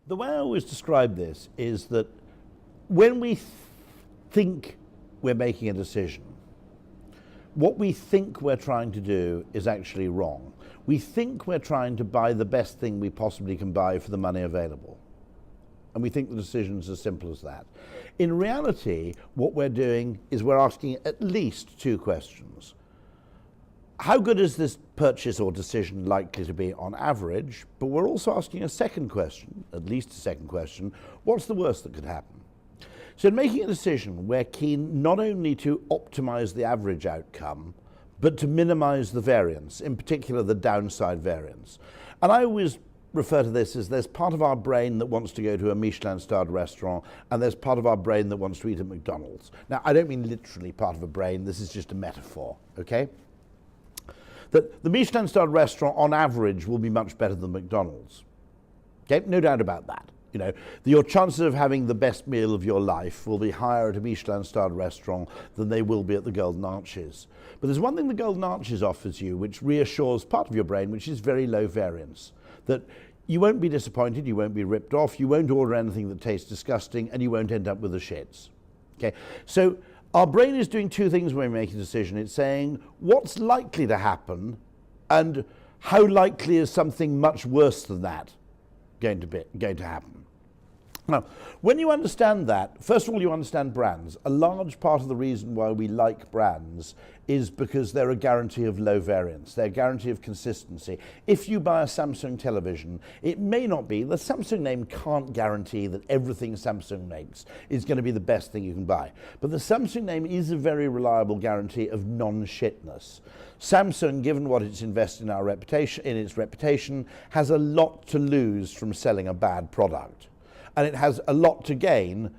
The way I always describe this is that when we think we're making a decision, what we think we're trying to do is actually wrong. We think we're trying to buy the best thing we possibly can buy for the money available. And we think the decision's as simple as that. In reality, what we're doing is we're asking at least two questions. How good is this purchase or decision likely to be on average? But we're also asking a second question, at least a second question, what's the worst that could happen? So in making a decision, we're keen not only to optimize the average outcome, but to minimize the variance, in particular the downside variance. And I always refer to this as there's part of our brain that wants to go to a Michelin-starred restaurant, and there's part of our brain that wants to eat at McDonald's. Now, I don't mean literally part of a brain, this is just a metaphor, okay? That the Michelin-starred restaurant, on average, will be much better than McDonald's. Okay, no doubt about that. You know, your chances of having the best meal of your life will be higher at a Michelin-starred restaurant than they will be at the Golden Arches. But there's one thing the Golden Arches offers you which reassures part of your brain, which is very low variance. That you won't be disappointed, you won't be ripped off, you won't order anything that tastes disgusting, and you won't end up with the shits. Okay, so our brain is doing two things when we make a decision. It's saying what's likely to happen and how likely is something much worse than that going to happen. Now, when you understand that, first of all, you understand brands. A large part of the reason why we like brands is because they're a guarantee of low variance. They're a guarantee of consistency. If you buy a Samsung television, it may not be, the Samsung name can't guarantee that everything Samsung makes is going to be the best thing you can buy. But the Samsung name is a very reliable guarantee of non-shitness. Samsung, given what it's invested in its reputation, has a lot to lose from selling a bad product. And it has a lot to gain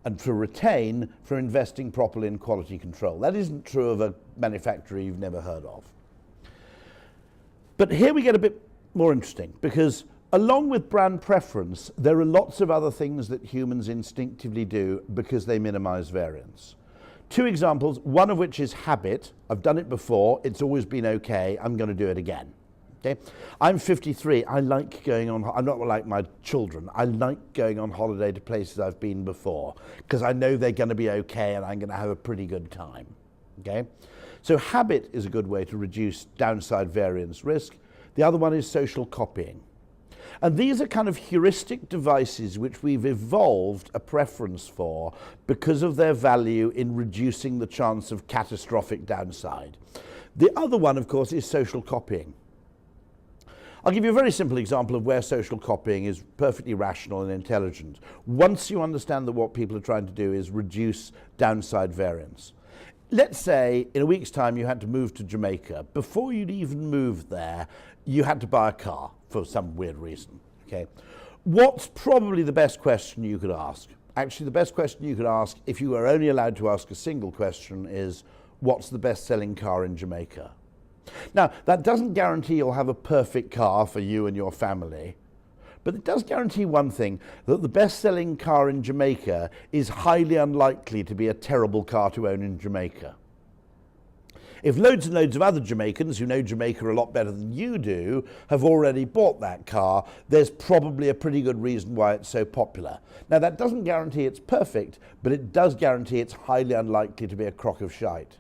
and to retain from investing properly in quality control. That isn't true of a manufacturer you've never heard of. But here we get a bit more interesting, because along with brand preference, there are lots of other things that humans instinctively do because they minimize variance. Two examples, one of which is habit. I've done it before, it's always been okay, I'm going to do it again. Okay. I'm 53, I like going on, I'm not like my children, I like going on holiday to places I've been before, because I know they're going to be okay and I'm going to have a pretty good time. Okay. So habit is a good way to reduce downside variance risk. The other one is social copying. And these are kind of heuristic devices which we've evolved a preference for because of their value in reducing the chance of catastrophic downside. The other one, of course, is social copying. I'll give you a very simple example of where social copying is perfectly rational and intelligent. Once you understand that what people are trying to do is reduce downside variance. Let's say in a week's time you had to move to Jamaica. Before you'd even moved there, you had to buy a car for some weird reason. Okay? What's probably the best question you could ask? Actually, the best question you could ask, if you were only allowed to ask a single question, is what's the best-selling car in Jamaica? Now, that doesn't guarantee you'll have a perfect car for you and your family, but it does guarantee one thing, that the best-selling car in Jamaica is highly unlikely to be a terrible car to own in Jamaica. If loads and loads of other Jamaicans who know Jamaica a lot better than you do have already bought that car, there's probably a pretty good reason why it's so popular. Now, that doesn't guarantee it's perfect, but it does guarantee it's highly unlikely to be a crock of shite.